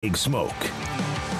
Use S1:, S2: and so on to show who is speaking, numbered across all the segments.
S1: Big Smoak.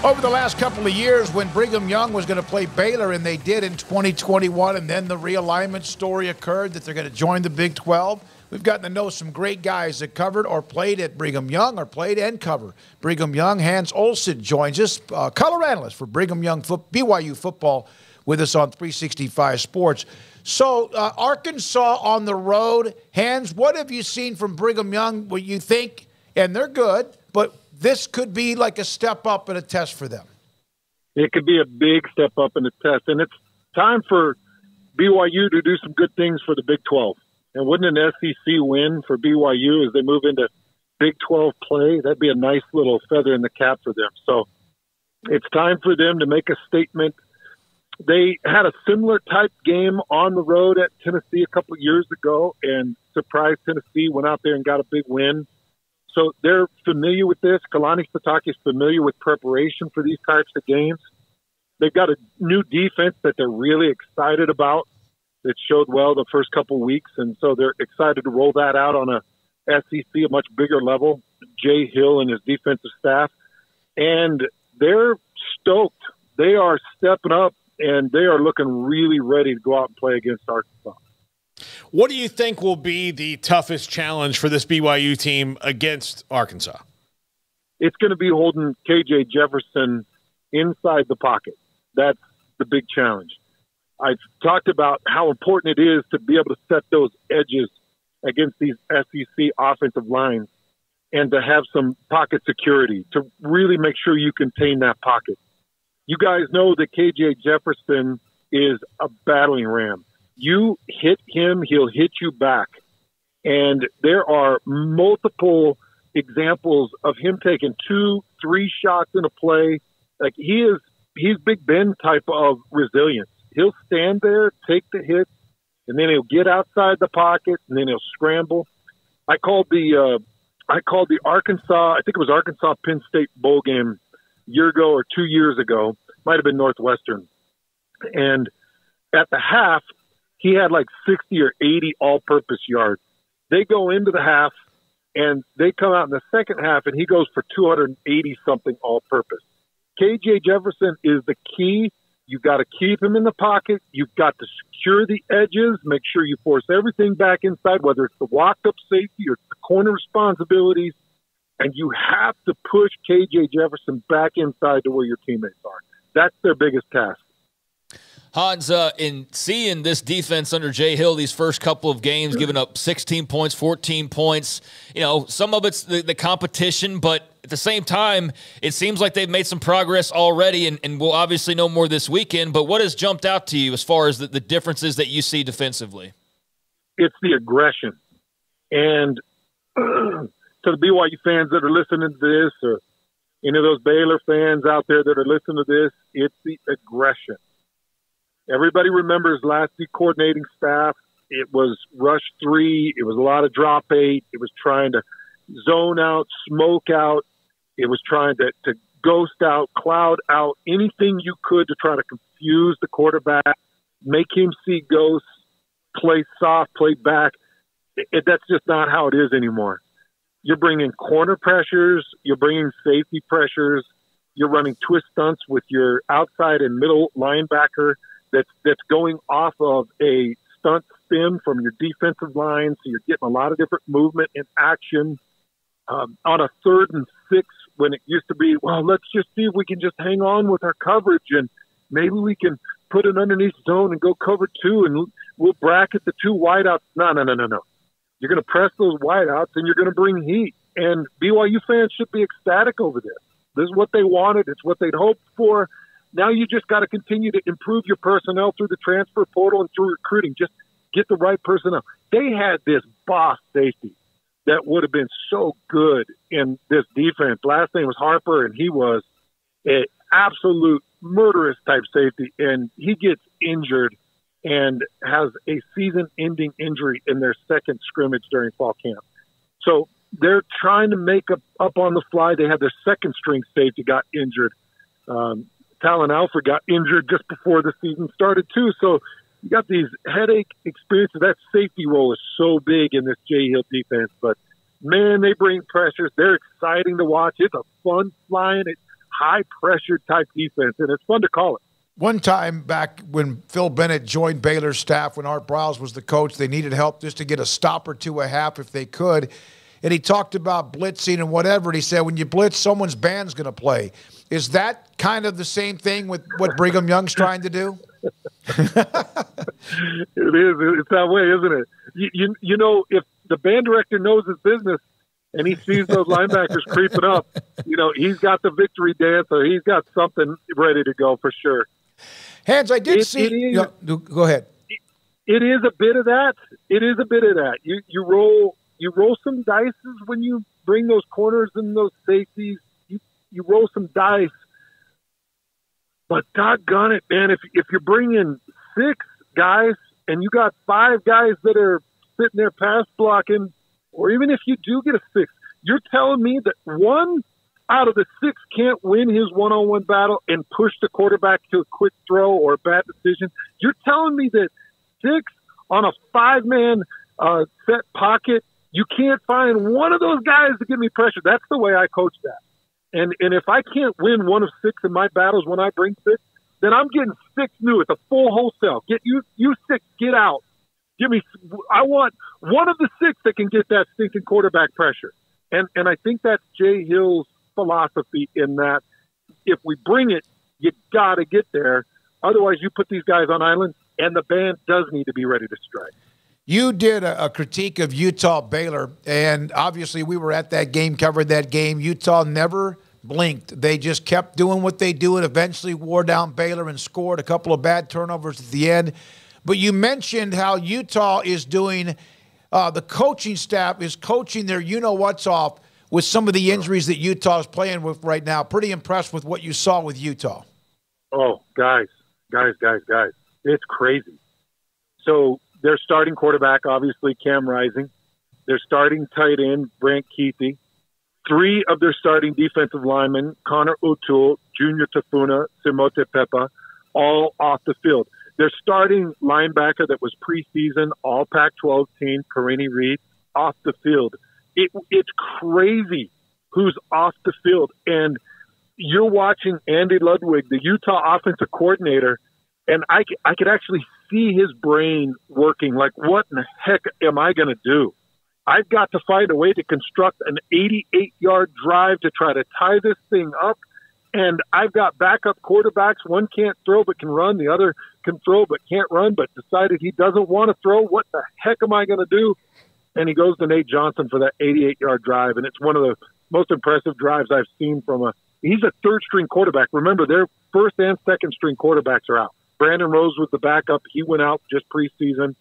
S2: Over the last couple of years when Brigham Young was going to play Baylor, and they did in 2021, and then the realignment story occurred that they're going to join the Big 12, we've gotten to know some great guys that covered or played at Brigham Young or played and cover Brigham Young. Hans Olsen joins us, color analyst for Brigham Young BYU football, with us on 365 Sports. So Arkansas on the road. Hans, what have you seen from Brigham Young? What you think, and they're good, but this could be like a step up and a test for them.
S3: It could be a big step up in the test, and it's time for BYU to do some good things for the Big 12. And wouldn't an SEC win for BYU as they move into Big 12 play? That'd be a nice little feather in the cap for them. So it's time for them to make a statement. They had a similar type game on the road at Tennessee a couple of years ago and surprised Tennessee, went out there and got a big win. So they're familiar with this. Kalani Sitake is familiar with preparation for these types of games. They've got a new defense that they're really excited about. It showed well the first couple of weeks, and so they're excited to roll that out on a SEC, a much bigger level. Jay Hill and his defensive staff. And they're stoked. They are stepping up, and they are looking really ready to go out and play against Arkansas.
S4: What do you think will be the toughest challenge for this BYU team against Arkansas?
S3: It's going to be holding KJ Jefferson inside the pocket. That's the big challenge. I've talked about how important it is to be able to set those edges against these SEC offensive lines and to have some pocket security to really make sure you contain that pocket. You guys know that KJ Jefferson is a battling ram. You hit him, he'll hit you back. And there are multiple examples of him taking 2-3 shots in a play. Like he's Big Ben type of resilience. He'll stand there, take the hit, and then he'll get outside the pocket, and then he'll scramble. I called the Arkansas, I think it was Arkansas Penn State bowl game a year ago or 2 years ago. Might have been Northwestern. And at the half, he had like 60 or 80 all-purpose yards. They go into the half, and they come out in the second half, and he goes for 280-something all-purpose. KJ Jefferson is the key. You've got to keep him in the pocket. You've got to secure the edges, make sure you force everything back inside, whether it's the walk-up safety or the corner responsibilities, and you have to push KJ Jefferson back inside to where your teammates are. That's their biggest task.
S5: Hans, in seeing this defense under Jay Hill these first couple of games, giving up 16 points, 14 points, you know, some of it's the competition, but at the same time, it seems like they've made some progress already, and we'll obviously know more this weekend, but what has jumped out to you as far as the differences that you see defensively?
S3: It's the aggression. And to the BYU fans that are listening to this, or any of those Baylor fans out there that are listening to this, it's the aggression. Everybody remembers last week coordinating staff. It was rush 3. It was a lot of drop 8. It was trying to zone out, smoke out. It was trying to ghost out, cloud out, anything you could to try to confuse the quarterback, make him see ghosts, play soft, play back. That's just not how it is anymore. You're bringing corner pressures. You're bringing safety pressures. You're running twist stunts with your outside and middle linebacker that's going off of a stunt spin from your defensive line, so you're getting a lot of different movement and action. On a 3rd and 6, when it used to be, well, let's just see if we can just hang on with our coverage, and maybe we can put an underneath zone and go cover 2, and we'll bracket the 2 wideouts. No. You're going to press those wideouts, and you're going to bring heat. And BYU fans should be ecstatic over this. This is what they wanted. It's what they'd hoped for. Now you just got to continue to improve your personnel through the transfer portal and through recruiting. Just get the right personnel. They had this boss safety that would have been so good in this defense. Last name was Harper, and he was an absolute murderous type safety, and he gets injured and has a season-ending injury in their second scrimmage during fall camp. So they're trying to make up on the fly. They had their second-string safety got injured. Talon Alfred got injured just before the season started, too. So you got these headache experiences. That safety role is so big in this Jay Hill defense, but man, they bring pressures. They're exciting to watch. It's a fun flying, it's high-pressure type defense, and it's fun to call it.
S2: One time back when Phil Bennett joined Baylor's staff, when Art Browse was the coach, they needed help just to get a stop or two a half if they could. And he talked about blitzing and whatever. And he said, when you blitz, someone's band's going to play. Is that kind of the same thing with what Brigham Young's trying to do?
S3: It is. It's that way, isn't it? You know, if the band director knows his business and he sees those linebackers creeping up, you know, he's got the victory dance or he's got something ready to go for sure.
S2: Hans, I did see. Go ahead.
S3: It is a bit of that. It is a bit of that. You roll some dice when you bring those corners and those safeties. You roll some dice. But doggone it, man! If you're bringing 6 guys and you got 5 guys that are sitting there pass blocking, or even if you do get a 6, you're telling me that 1 out of the 6 can't win his one-on-one battle and push the quarterback to a quick throw or a bad decision. You're telling me that 6 on a 5-man set pocket, you can't find one of those guys to give me pressure. That's the way I coach that. And if I can't win 1 of 6 in my battles when I bring 6, then I'm getting 6 new. It's a full wholesale. Get you 6, get out. I want 1 of the 6 that can get that stinking quarterback pressure. And I think that's Jay Hill's philosophy in that if we bring it, you got to get there. Otherwise, you put these guys on islands, and the band does need to be ready to strike.
S2: You did a critique of Utah-Baylor, and obviously we were at that game, covered that game. Utah never blinked. They just kept doing what they do and eventually wore down Baylor and scored a couple of bad turnovers at the end. But you mentioned how Utah is doing, the coaching staff is coaching their you-know-what's off with some of the injuries that Utah is playing with right now. Pretty impressed with what you saw with Utah.
S3: Oh, guys. It's crazy. So their starting quarterback, obviously, Cam Rising. Their starting tight end, Brant Keithy. 3 of their starting defensive linemen, Connor O'Toole, Junior Tafuna, Simote Pepa, all off the field. Their starting linebacker that was preseason, all Pac-12 team, Karini Reed, off the field. It's crazy who's off the field. And you're watching Andy Ludwig, the Utah offensive coordinator, and I could actually see his brain working. Like, what in the heck am I going to do? I've got to find a way to construct an 88-yard drive to try to tie this thing up. And I've got backup quarterbacks. One can't throw but can run. The other can throw but can't run, but decided he doesn't want to throw. What the heck am I going to do? And he goes to Nate Johnson for that 88-yard drive. And it's one of the most impressive drives I've seen from he's a third-string quarterback. Remember, their first and second-string quarterbacks are out. Brandon Rose was the backup. He went out just preseason.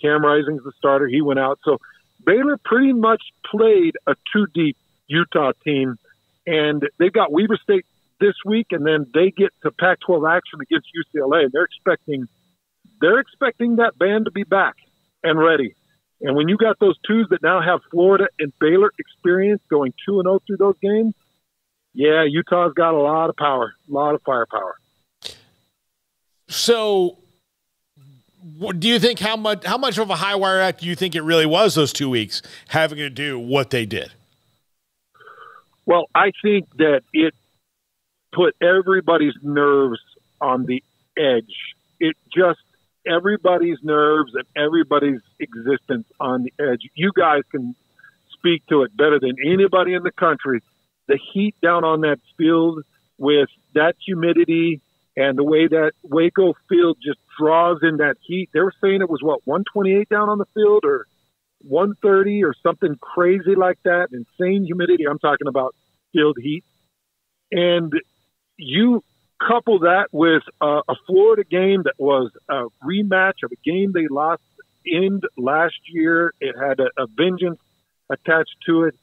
S3: Cam Rising's the starter. He went out. So Baylor pretty much played a 2-deep Utah team, and they've got Weber State this week, and then they get to Pac-12 action against UCLA. And they're expecting that band to be back and ready. And when you got those 2s that now have Florida and Baylor experience going 2-0 through those games, yeah, Utah's got a lot of power, a lot of firepower.
S4: So, do you think how much of a high wire act do you think it really was those 2 weeks having to do what they did?
S3: Well, I think that it put everybody's nerves on the edge. It just everybody's nerves and everybody's existence on the edge. You guys can speak to it better than anybody in the country. The heat down on that field with that humidity and the way that Waco field just draws in that heat. They were saying it was, 128 down on the field or 130 or something crazy like that. Insane humidity. I'm talking about field heat. And you couple that with a Florida game that was a rematch of a game they lost in last year. It had a vengeance attached to it.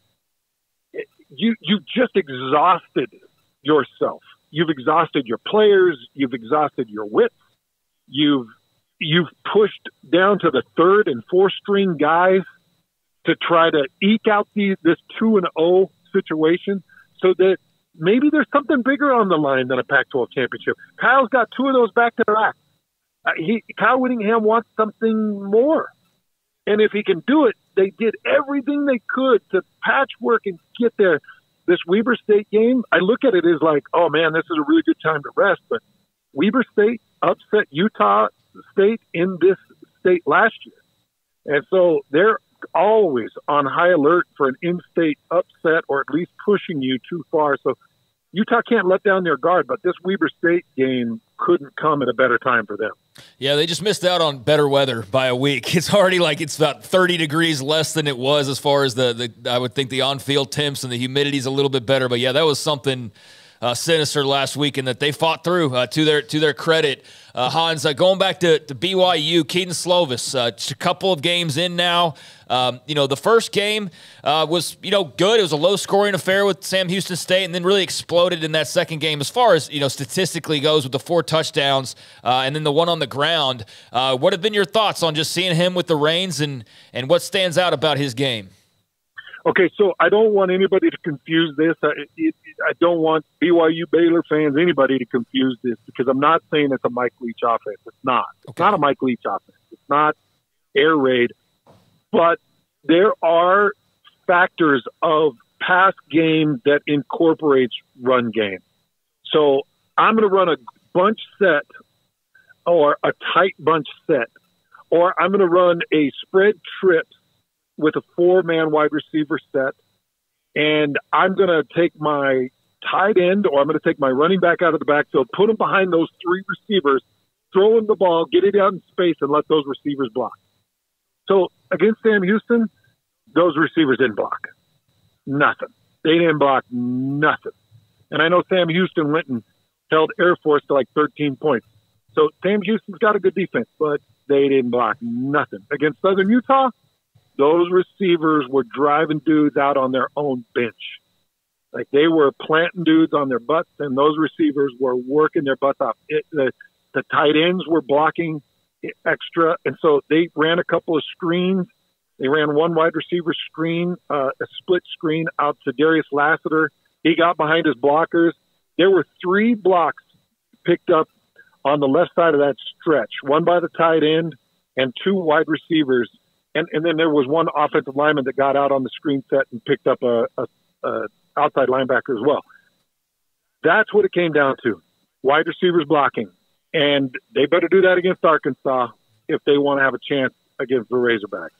S3: You've just exhausted yourself. You've exhausted your players. You've exhausted your wits. You've pushed down to the 3rd and 4th string guys to try to eke out this 2-0 situation so that maybe there's something bigger on the line than a Pac-12 championship. Kyle's got 2 of those back-to-back. Kyle Whittingham wants something more. And if he can do it, They did everything they could to patchwork and get there. This Weber State game, I look at it as like, oh, man, this is a really good time to rest. But Weber State upset Utah State in this state last year. And so they're always on high alert for an in-state upset or at least pushing you too far. So Utah can't let down their guard, but this Weber State game couldn't come at a better time for them.
S5: Yeah, they just missed out on better weather by a week. It's already like it's about 30 degrees less than it was as far as the I would think the on-field temps, and the humidity's a little bit better. But, yeah, that was something sinister last week, and that they fought through to their credit. Hans, going back to BYU, Keaton Slovis, just a couple of games in now. The first game was, good. It was a low-scoring affair with Sam Houston State, and then really exploded in that second game as far as, statistically goes with the 4 touchdowns and then the one on the ground. What have been your thoughts on just seeing him with the reins, and what stands out about his game?
S3: Okay, so I don't want anybody to confuse this. I don't want BYU Baylor fans, anybody to confuse this, because I'm not saying it's a Mike Leach offense. It's not. It's not a Mike Leach offense. It's not air raid. But there are factors of pass game that incorporates run game. So I'm going to run a bunch set or a tight bunch set, or I'm going to run a spread trip with a 4-man wide receiver set, and I'm going to take my tight end, or I'm going to take my running back out of the backfield, put him behind those 3 receivers, throw him the ball, get it out in space, and let those receivers block. So against Sam Houston, those receivers didn't block. Nothing. They didn't block nothing. And I know Sam Houston went and held Air Force to like 13 points. So Sam Houston's got a good defense, but they didn't block nothing. Against Southern Utah, those receivers were driving dudes out on their own bench. Like, they were planting dudes on their butts, and those receivers were working their butts off. The tight ends were blocking extra, and so they ran a couple of screens. They ran one wide receiver screen, a split screen out to Darius Lassiter. He got behind his blockers. There were 3 blocks picked up on the left side of that stretch, one by the tight end and 2 wide receivers. And then there was one offensive lineman that got out on the screen set and picked up a outside linebacker as well. That's what it came down to, wide receivers blocking. And they better do that against Arkansas if they want to have a chance against the Razorbacks.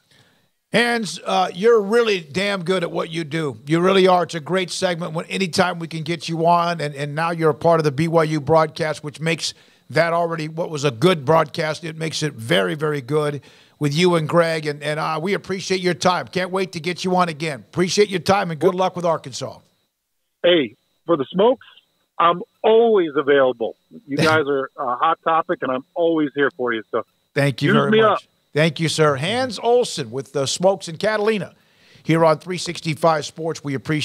S2: Hans, you're really damn good at what you do. You really are. It's a great segment. Anytime we can get you on, and now you're a part of the BYU broadcast, which makes that already what was a good broadcast. It makes it very, very good with you and Greg, and we appreciate your time. Can't wait to get you on again. Appreciate your time, and good luck with Arkansas.
S3: Hey, for the Smokes, I'm always available. You guys are a hot topic, and I'm always here for you. So
S2: thank you very much. Thank you, sir. Hans Olsen with the Smokes in Catalina here on 365 Sports. We appreciate